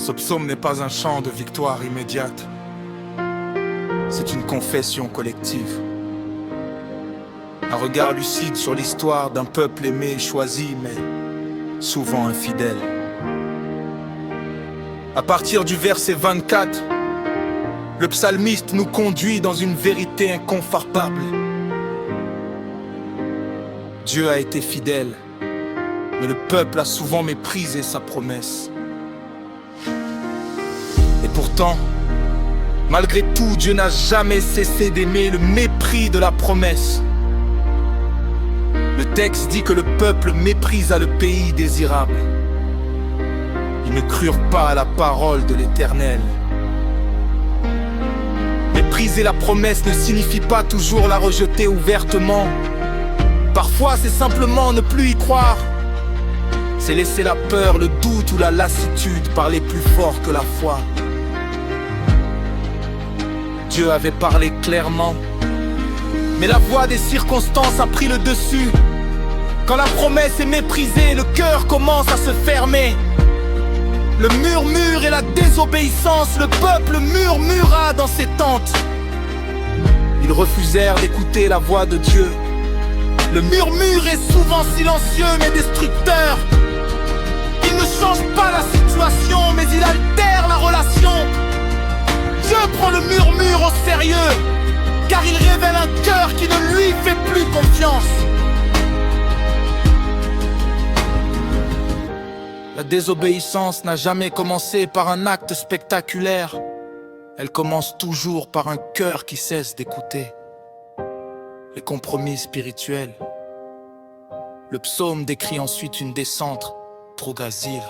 Ce psaume n'est pas un chant de victoire immédiate. C'est une confession collective. Un regard lucide sur l'histoire d'un peuple aimé et choisi, mais souvent infidèle. À partir du verset 24, le psalmiste nous conduit dans une vérité inconfortable. Dieu a été fidèle, mais le peuple a souvent méprisé sa promesse. Et pourtant, malgré tout, Dieu n'a jamais cessé d'aimer le mépris de la promesse. Le texte dit que le peuple méprisa le pays désirable. Ils ne crurent pas à la parole de l'Éternel. Mépriser la promesse ne signifie pas toujours la rejeter ouvertement. Parfois, c'est simplement ne plus y croire. C'est laisser la peur, le doute ou la lassitude parler plus fort que la foi. Dieu avait parlé clairement, mais la voix des circonstances a pris le dessus. Quand la promesse est méprisée, le cœur commence à se fermer. Le murmure et la désobéissance, le peuple murmura dans ses tentes. Ils refusèrent d'écouter la voix de Dieu. Le murmure est souvent silencieux mais destructeur. Il ne change pas la situation, mais il altère la relation. Dieu prend le murmure au sérieux, car il révèle un cœur qui ne lui fait plus confiance. La désobéissance n'a jamais commencé par un acte spectaculaire. Elle commence toujours par un cœur qui cesse d'écouter. Les compromis spirituels. Le psaume décrit ensuite une descente progressive.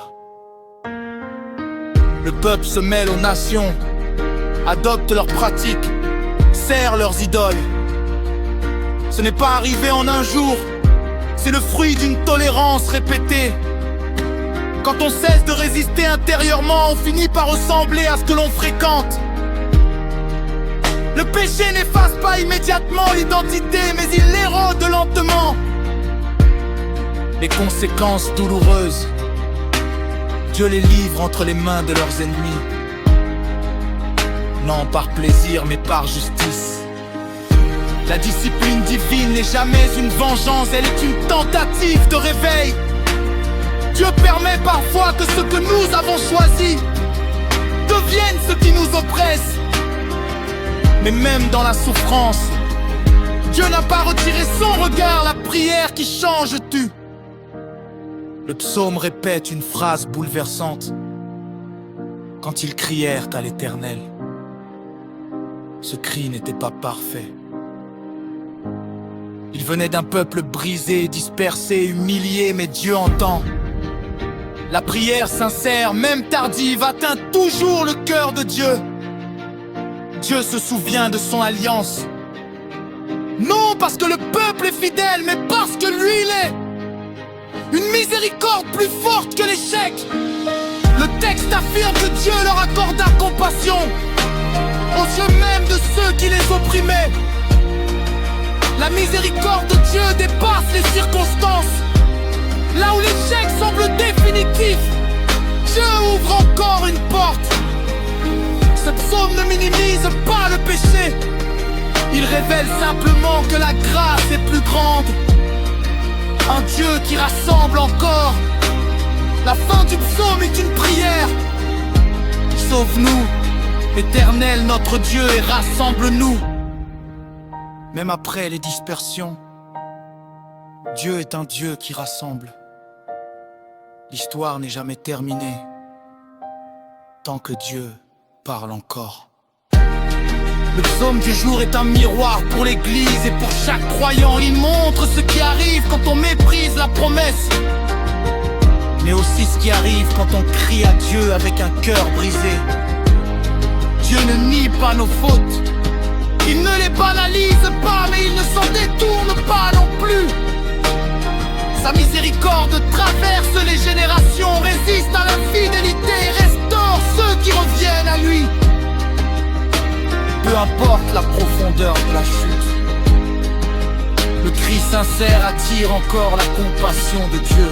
Le peuple se mêle aux nations, adopte leurs pratiques, sert leurs idoles. Ce n'est pas arrivé en un jour, c'est le fruit d'une tolérance répétée. Quand on cesse de résister intérieurement, on finit par ressembler à ce que l'on fréquente. Le péché n'efface pas immédiatement l'identité, mais il l'érode lentement. Les conséquences douloureuses, Dieu les livre entre les mains de leurs ennemis. Non par plaisir, mais par justice. La discipline divine n'est jamais une vengeance, elle est une tentative de réveil. Dieu permet parfois que ce que nous avons choisi devienne ce qui nous oppresse. Mais même dans la souffrance, Dieu n'a pas retiré son regard, la prière qui change tue. Le psaume répète une phrase bouleversante. Quand ils crièrent à l'Éternel, ce cri n'était pas parfait. Il venait d'un peuple brisé, dispersé, humilié, mais Dieu entend. La prière sincère, même tardive, atteint toujours le cœur de Dieu. Dieu se souvient de son alliance. Non parce que le peuple est fidèle, mais parce que lui il est. Une miséricorde plus forte que l'échec. Le texte affirme que Dieu leur accorda compassion aux yeux même de ceux qui les opprimaient. La miséricorde de Dieu dépasse les circonstances. Là où l'échec semble définitif, Dieu ouvre encore une porte. Ce psaume ne minimise pas le péché. Il révèle simplement que la grâce est plus grande. Un Dieu qui rassemble encore. La fin du psaume est une prière. Sauve-nous, Éternel notre Dieu, et rassemble-nous. Même après les dispersions, Dieu est un Dieu qui rassemble. L'histoire n'est jamais terminée tant que Dieu parle encore. Le psaume du jour est un miroir pour l'église et pour chaque croyant. Il montre ce qui arrive quand on méprise la promesse, mais aussi ce qui arrive quand on crie à Dieu avec un cœur brisé. Dieu ne nie pas nos fautes, il ne les banalise pas, mais il ne s'en détourne pas non plus. Sa miséricorde traverse les générations, résiste à l'infidélité et restaure ceux qui reviennent à lui. Peu importe la profondeur de la chute, le cri sincère attire encore la compassion de Dieu.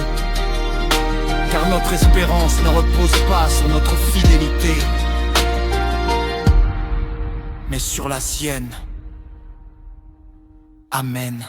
car notre espérance ne repose pas sur notre fidélité, mais sur la sienne. Amen.